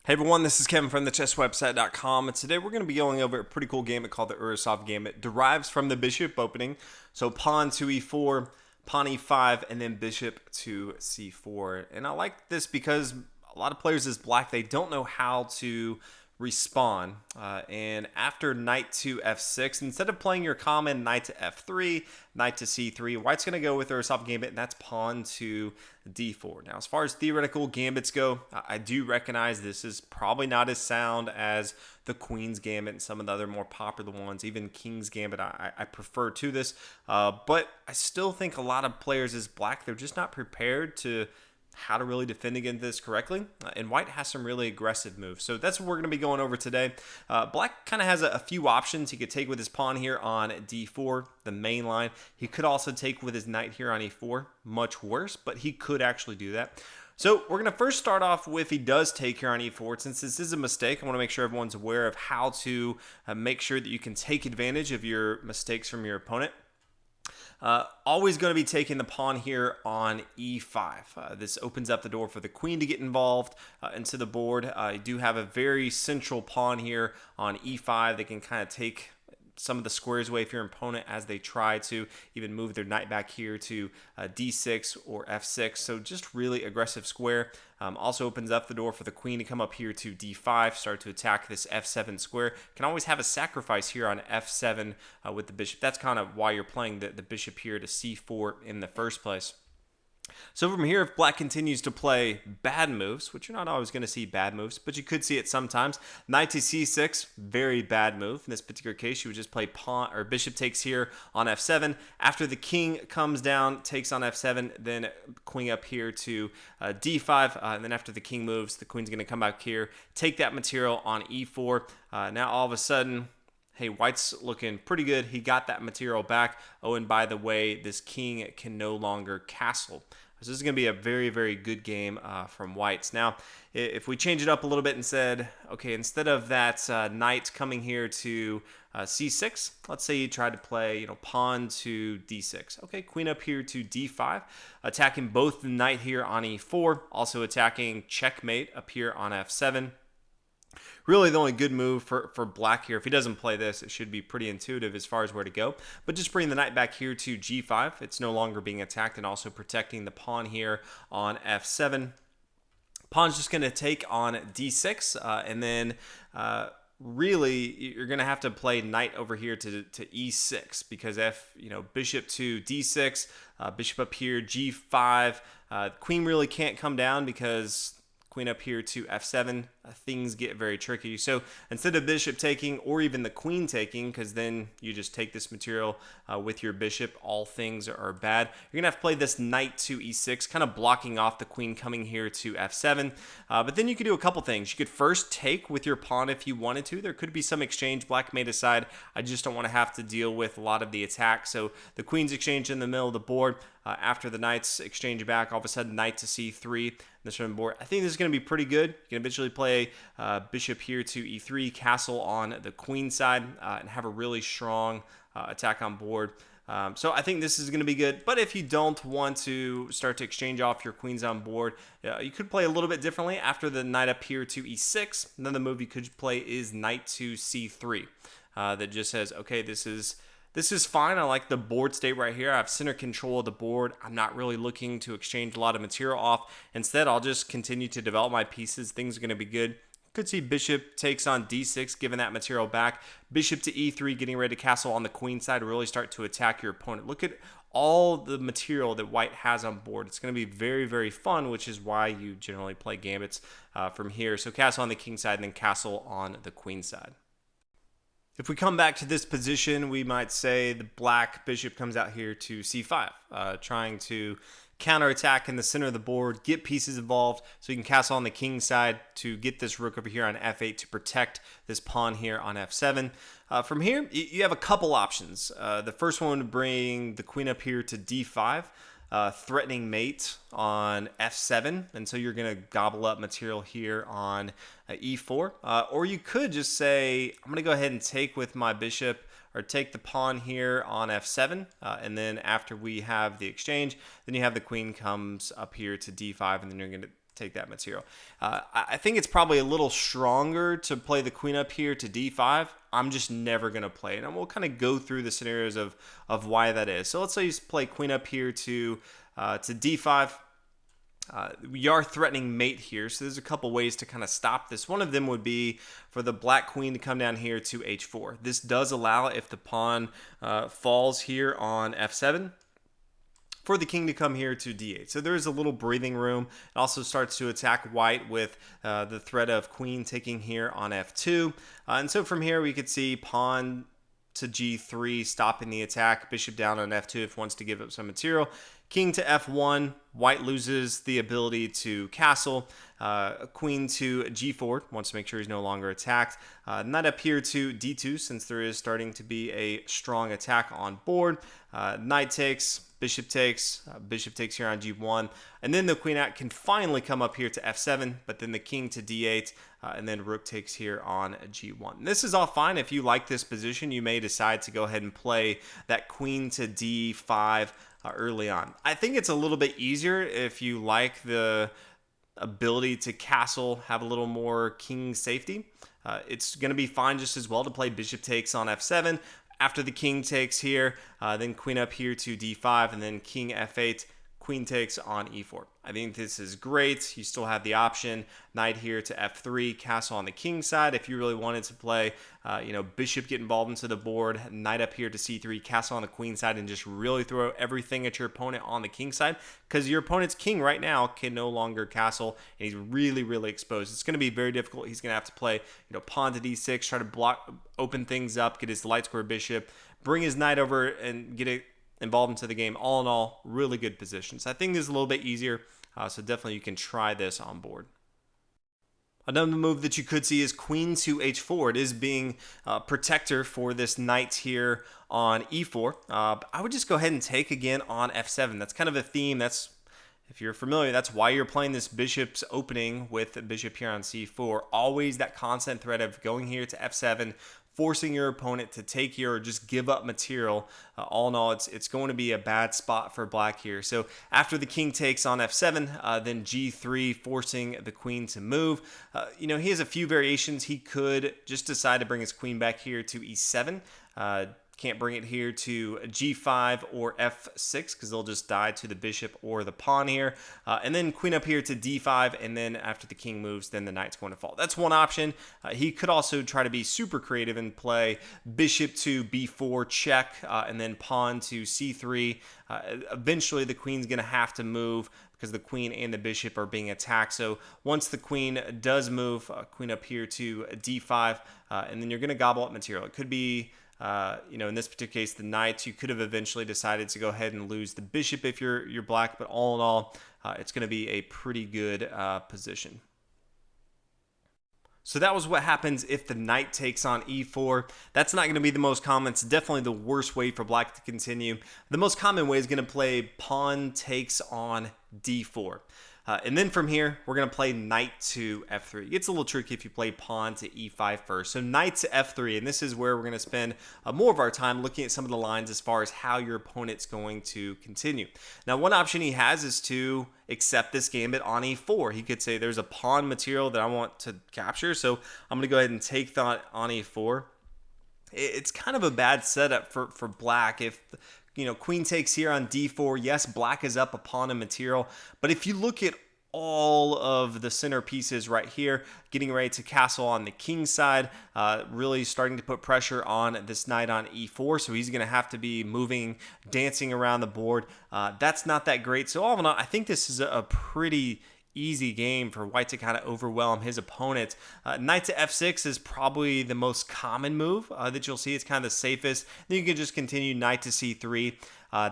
Hey everyone, this is Kevin from thechesswebsite.com, and today we're going to be going over a pretty cool gambit called the Urusov Gambit. Derives from the bishop opening, so pawn to e4, pawn e5, and then bishop to c4. And I like this because a lot of players as black, they don't know how to respawn. And after knight to f6, instead of playing your common knight to f3, knight to c3, white's going to go with Urusov Gambit, and that's pawn to d4. Now, as far as theoretical gambits go, I do recognize this is probably not as sound as the Queen's Gambit and some of the other more popular ones. Even King's Gambit, I prefer to this. But I still think a lot of players as black, they're just not prepared to how to really defend against this correctly, and white has some really aggressive moves. So that's what we're going to be going over today. Black kind of has a few options he could take with his pawn here on d4, the main line. He could also take with his knight here on e4, much worse, but he could actually do that. So we're going to first start off with he does take here on e4. Since this is a mistake, I want to make sure everyone's aware of how to make sure that you can take advantage of your mistakes from your opponent. Always going to be taking the pawn here on e5. This opens up the door for the queen to get involved into the board. You do have a very central pawn here on e5 that can kind of take some of the squares away for your opponent as they try to even move their knight back here to d6 or f6. So just really aggressive square. Also opens up the door for the queen to come up here to d5, start to attack this f7 square. Can always have a sacrifice here on f7 with the bishop. That's kind of why you're playing the bishop here to c4 in the first place. So from here, if black continues to play bad moves, which you're not always going to see bad moves, but you could see it sometimes. Knight to c6, very bad move. In this particular case, you would just play pawn or bishop takes here on f7. After the king comes down, takes on f7, then queen up here to d5. And then after the king moves, the queen's going to come back here, take that material on e4. Now all of a sudden, hey, white's looking pretty good. He got that material back. Oh, and by the way, this king can no longer castle. So this is going to be a very, very good game from whites. Now, if we change it up a little bit and said, okay, instead of that knight coming here to c6, let's say you tried to play, pawn to d6. Okay, queen up here to d5, attacking both the knight here on e4, also attacking checkmate up here on f7. Really, the only good move for black here, if he doesn't play this, it should be pretty intuitive as far as where to go. But just bring the knight back here to g5. It's no longer being attacked, and also protecting the pawn here on f7. Pawn's just going to take on d6, and then really you're going to have to play knight over here to e6, because bishop to d6, bishop up here g5. Queen really can't come down because queen up here to f7, things get very tricky. So instead of bishop taking or even the queen taking, because then you just take this material with your bishop, all things are bad. You're gonna have to play this knight to e6, kind of blocking off the queen coming here to f7. But then you could do a couple things. You could first take with your pawn if you wanted to. There could be some exchange. Black may decide, I just don't want to have to deal with a lot of the attack. So the queen's exchange in the middle of the board. After the knights exchange back, all of a sudden knight to c3, this on board. I think this is going to be pretty good. You can eventually play bishop here to e3, castle on the queen side, and have a really strong attack on board. So I think this is going to be good. But if you don't want to start to exchange off your queens on board, you could play a little bit differently. After the knight up here to e6, another move you could play is knight to c3. That just says, okay, this is fine. I like the board state right here. I have center control of the board. I'm not really looking to exchange a lot of material off. Instead, I'll just continue to develop my pieces. Things are going to be good. Could see bishop takes on d6, giving that material back. Bishop to e3, getting ready to castle on the queen side, really start to attack your opponent. Look at all the material that white has on board. It's going to be very, very fun, which is why you generally play gambits from here. So castle on the king side and then castle on the queen side. If we come back to this position, we might say the black bishop comes out here to c5, trying to counterattack in the center of the board, get pieces involved, so you can castle on the king side to get this rook over here on f8 to protect this pawn here on f7. From here, you have a couple options. The first one would bring the queen up here to d5. Threatening mate on f7, and so you're going to gobble up material here on e4. Or you could just say, I'm going to go ahead and take with my bishop, or take the pawn here on f7, and then after we have the exchange, then you have the queen comes up here to d5, and then you're going to take that material. I think it's probably a little stronger to play the queen up here to d5. I'm just never going to play it. And we'll kind of go through the scenarios of why that is. So let's say you play queen up here to d5. We are threatening mate here, so there's a couple ways to kind of stop this. One of them would be for the black queen to come down here to h4. This does allow, if the pawn falls here on f7, for the king to come here to d8. So there is a little breathing room. It also starts to attack white with the threat of queen taking here on f2. And so from here we could see pawn to g3, stopping the attack. Bishop down on f2 if wants to give up some material. King to f1, white loses the ability to castle. Queen to g4, wants to make sure he's no longer attacked. Knight up here to d2, since there is starting to be a strong attack on board. Knight takes, bishop takes here on g1, and then the queen can finally come up here to f7, but then the king to d8, and then rook takes here on g1. This is all fine. If you like this position, you may decide to go ahead and play that queen to d5 early on. I think it's a little bit easier if you like the ability to castle, have a little more king safety. It's going to be fine just as well to play bishop takes on f7. After the king takes here, then queen up here to d5, and then king f8, queen takes on e4. I think this is great. You still have the option, knight here to f3, castle on the king side. If you really wanted to play, bishop get involved into the board, knight up here to c3, castle on the queen side, and just really throw everything at your opponent on the king side, because your opponent's king right now can no longer castle, and he's really, really exposed. It's going to be very difficult. He's going to have to play, pawn to d6, try to open things up, get his light square bishop, bring his knight over, and get it involved into the game. All in all, really good position. So I think this is a little bit easier. So definitely you can try this on board. Another move that you could see is queen to h4. It is being protector for this knight here on e4. I would just go ahead and take again on f7. That's kind of a theme. If you're familiar, that's why you're playing this bishop's opening with the bishop here on c4. Always that constant threat of going here to f7, forcing your opponent to take here or just give up material. All in all, it's going to be a bad spot for black here. So after the king takes on f7, then g3, forcing the queen to move. He has a few variations. He could just decide to bring his queen back here to e7. Can't bring it here to g5 or f6 because they'll just die to the bishop or the pawn here. And then queen up here to d5, and then after the king moves, then the knight's going to fall. That's one option. He could also try to be super creative and play bishop to b4 check, and then pawn to c3. Eventually, the queen's going to have to move because the queen and the bishop are being attacked. So once the queen does move, queen up here to d5, and then you're going to gobble up material. It could be in this particular case, the knight. You could have eventually decided to go ahead and lose the bishop if you're black, but all in all, it's going to be a pretty good position. So that was what happens if the knight takes on e4. That's not going to be the most common. It's definitely the worst way for black to continue. The most common way is going to play pawn takes on d4. And then from here, we're going to play knight to f3. It gets a little tricky if you play pawn to e5 first. So knight to f3, and this is where we're going to spend more of our time looking at some of the lines as far as how your opponent's going to continue. Now, one option he has is to accept this gambit on e4. He could say there's a pawn material that I want to capture, so I'm going to go ahead and take that on e4. It's kind of a bad setup for black. If queen takes here on d4, yes, black is up a pawn and material, but if you look at all of the center pieces right here, getting ready to castle on the king side, really starting to put pressure on this knight on e4, so he's going to have to be moving, dancing around the board. That's not that great. So all in all, I think this is a pretty easy game for white to kind of overwhelm his opponent. Knight to f6 is probably the most common move that you'll see. It's kind of the safest. Then you can just continue knight to c3,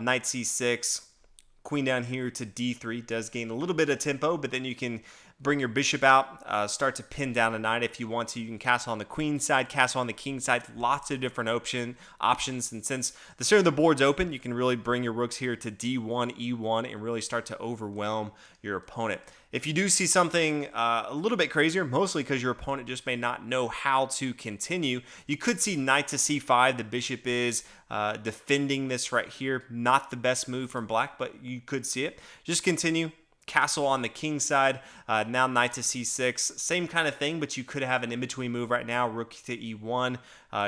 knight c6, queen down here to d3. Does gain a little bit of tempo, but then you can bring your bishop out, start to pin down a knight if you want to. You can castle on the queen side, castle on the king side, lots of different options. And since the center of the board's open, you can really bring your rooks here to d1, e1, and really start to overwhelm your opponent. If you do see something a little bit crazier, mostly because your opponent just may not know how to continue, you could see knight to c5. The bishop is defending this right here. Not the best move from black, but you could see it. Just continue. castle on the king side. Now knight to c6, same kind of thing, but you could have an in-between move right now. Rook to e1,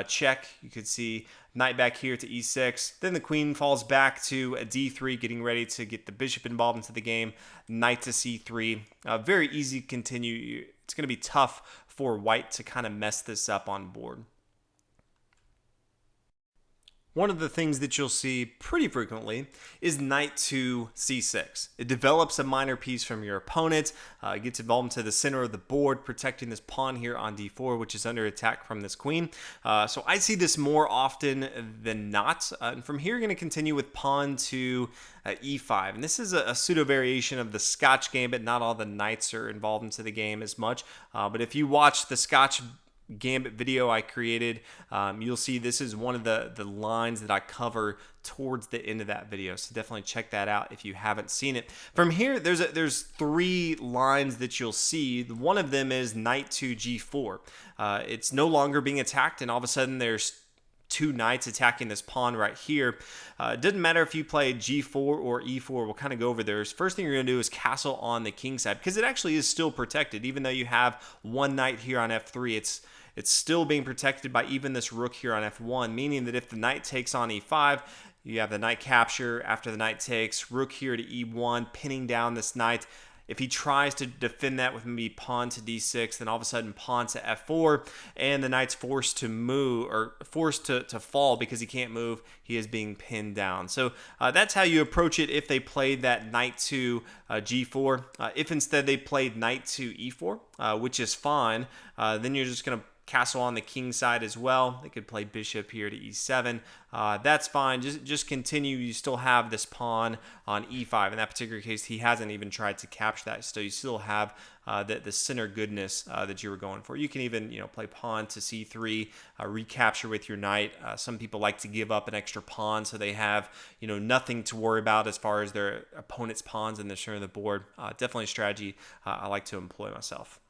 check. You could see knight back here to e6. Then the queen falls back to a d3, getting ready to get the bishop involved into the game. Knight to c3. Very easy to continue. It's going to be tough for white to kind of mess this up on board. One of the things that you'll see pretty frequently is knight to c6. It develops a minor piece from your opponent, gets involved into the center of the board, protecting this pawn here on d4, which is under attack from this queen. So I see this more often than not. And from here, you're going to continue with pawn to e5. And this is a pseudo variation of the Scotch Gambit. Not all the knights are involved into the game as much. But if you watch the Scotch Gambit video I created, you'll see this is one of the lines that I cover towards the end of that video, so definitely check that out if you haven't seen it. From here, there's 3 lines that you'll see. One of them is knight to g4. It's no longer being attacked, and all of a sudden there's 2 knights attacking this pawn right here. It doesn't matter if you play g4 or e4. We'll kind of go over those. First thing you're going to do is castle on the king side, because it actually is still protected. Even though you have 1 knight here on f3, it's still being protected by even this rook here on f1, meaning that if the knight takes on e5, you have the knight capture. After the knight takes, rook here to e1, pinning down this knight. If he tries to defend that with maybe pawn to d6, then all of a sudden pawn to f4, and the knight's forced to move, or forced to fall because he can't move. He is being pinned down. So that's how you approach it if they played that knight to g4. If instead they played knight to e4, which is fine, then you're just going to castle on the king side as well. They could play bishop here to e7. That's fine. Just continue. You still have this pawn on e5. In that particular case, he hasn't even tried to capture that. So you still have the center goodness that you were going for. You can even play pawn to c3, recapture with your knight. Some people like to give up an extra pawn so they have nothing to worry about as far as their opponent's pawns in the center of the board. Definitely a strategy I like to employ myself.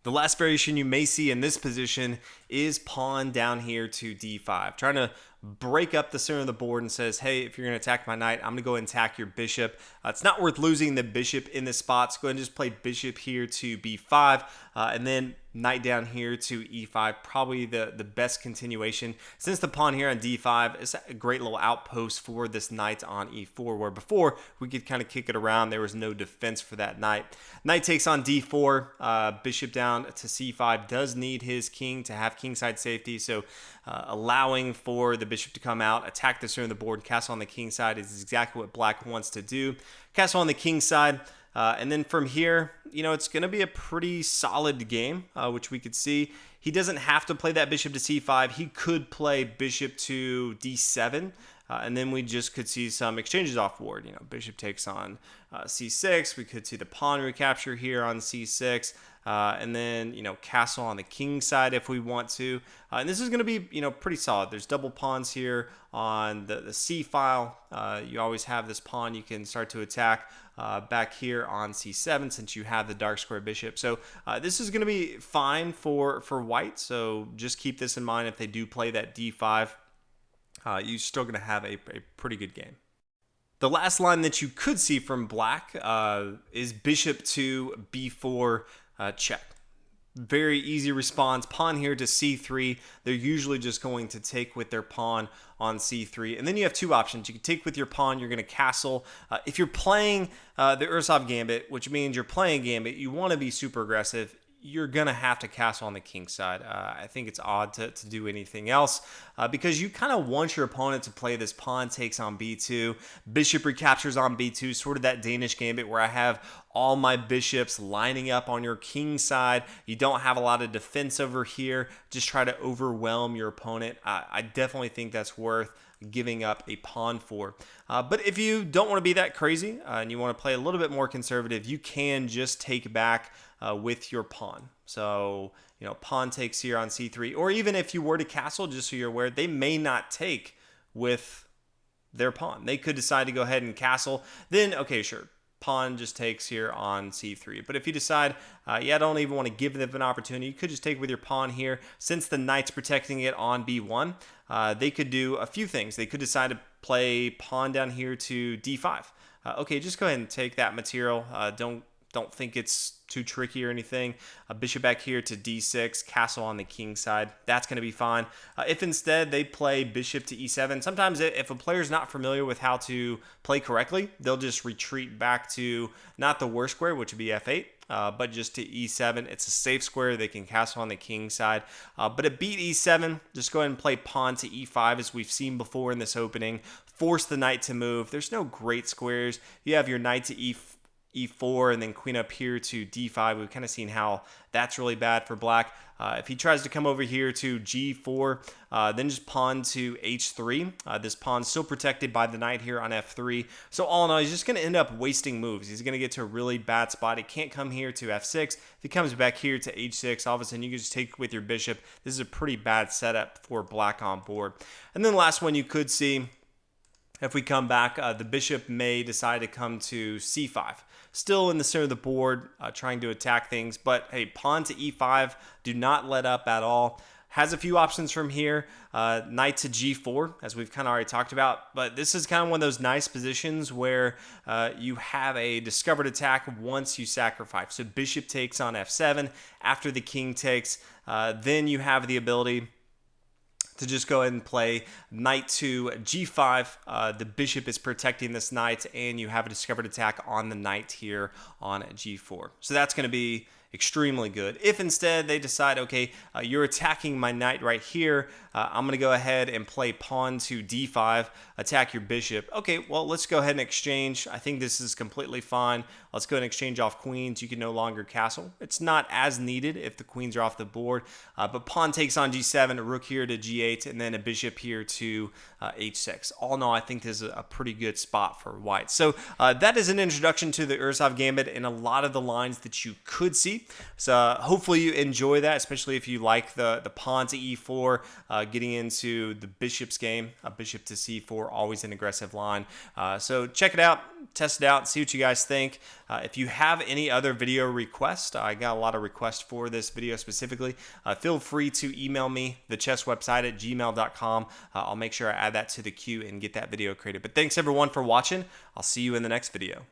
The last variation you may see in this position is pawn down here to d5, trying to break up the center of the board and says, hey, if you're going to attack my knight, I'm going to go and attack your bishop. It's not worth losing the bishop in this spot, so go ahead and just play bishop here to b5, and then knight down here to e5, probably the best continuation, since the pawn here on d5 is a great little outpost for this knight on e4, where before we could kind of kick it around. There was no defense for that knight. Knight takes on d4, bishop down to c5 does need his king to have kingside safety, so allowing for the bishop to come out, attack the center of the board, castle on the king side is exactly what black wants to do. Castle on the king side. And then from here, it's going to be a pretty solid game, which we could see. He doesn't have to play that bishop to c5. He could play bishop to d7, and then we just could see some exchanges off board. Bishop takes on c6. We could see the pawn recapture here on c6. And then, castle on the king side if we want to. And this is going to be, pretty solid. There's double pawns here on the c file. You always have this pawn you can start to attack back here on c7 since you have the dark square bishop. So this is going to be fine for white. So just keep this in mind if they do play that d5. You're still going to have a pretty good game. The last line that you could see from black is bishop to b4 check. Very easy response. Pawn here to c3. They're usually just going to take with their pawn on c3. And then you have 2 options. You can take with your pawn. You're going to castle. If you're playing the Urusov Gambit, which means you're playing Gambit, you want to be super aggressive. You're going to have to castle on the king side. I think it's odd to do anything else because you kind of want your opponent to play this pawn takes on b2, bishop recaptures on b2, sort of that Danish Gambit where I have all my bishops lining up on your king side. You don't have a lot of defense over here. Just try to overwhelm your opponent. I definitely think that's worth giving up a pawn for. But if you don't want to be that crazy and you want to play a little bit more conservative, you can just take back with your pawn. So, pawn takes here on c3, or even if you were to castle, just so you're aware, they may not take with their pawn. They could decide to go ahead and castle. Then, okay, sure, pawn just takes here on c3. But if you decide, I don't even want to give them an opportunity, you could just take with your pawn here. Since the knight's protecting it on b1, they could do a few things. They could decide to play pawn down here to d5. Okay, just go ahead and take that material. Don't think it's too tricky or anything. Bishop back here to d6, castle on the king side. That's going to be fine. If instead they play bishop to e7, sometimes if a player's not familiar with how to play correctly, they'll just retreat back to not the worst square, which would be f8, but just to e7. It's a safe square. They can castle on the king side. But at beat e7, just go ahead and play pawn to e5 as we've seen before in this opening. Force the knight to move. There's no great squares. You have your knight to e4 and then queen up here to d5. We've kind of seen how that's really bad for black. If he tries to come over here to g4, then just pawn to h3. This pawn's still protected by the knight here on f3. So all in all, he's just going to end up wasting moves. He's going to get to a really bad spot. He can't come here to f6. If he comes back here to h6, all of a sudden you can just take with your bishop. This is a pretty bad setup for black on board. And then the last one you could see, if we come back, the bishop may decide to come to c5. Still in the center of the board, trying to attack things. But hey, pawn to e5, do not let up at all. Has a few options from here. Knight to g4, as we've kind of already talked about. But this is kind of one of those nice positions where you have a discovered attack once you sacrifice. So bishop takes on f7. After the king takes, then you have the ability to just go ahead and play knight to g5. The bishop is protecting this knight, and you have a discovered attack on the knight here on g4. So that's going to be extremely good. If instead they decide, okay, you're attacking my knight right here, I'm going to go ahead and play pawn to d5, attack your bishop. Okay, well, let's go ahead and exchange. I think this is completely fine. Let's go ahead and exchange off queens. You can no longer castle. It's not as needed if the queens are off the board, but pawn takes on g7, a rook here to g8, and then a bishop here to h6. All in all, I think this is a pretty good spot for white. So that is an introduction to the Urusov Gambit and a lot of the lines that you could see. So hopefully you enjoy that, especially if you like the pawn to e4, getting into the bishop's game. Bishop to c4, always an aggressive line. So check it out, test it out, see what you guys think. If you have any other video requests, I got a lot of requests for this video specifically, feel free to email me, thechesswebsite@gmail.com. I'll make sure I add that to the queue and get that video created. But thanks everyone for watching. I'll see you in the next video.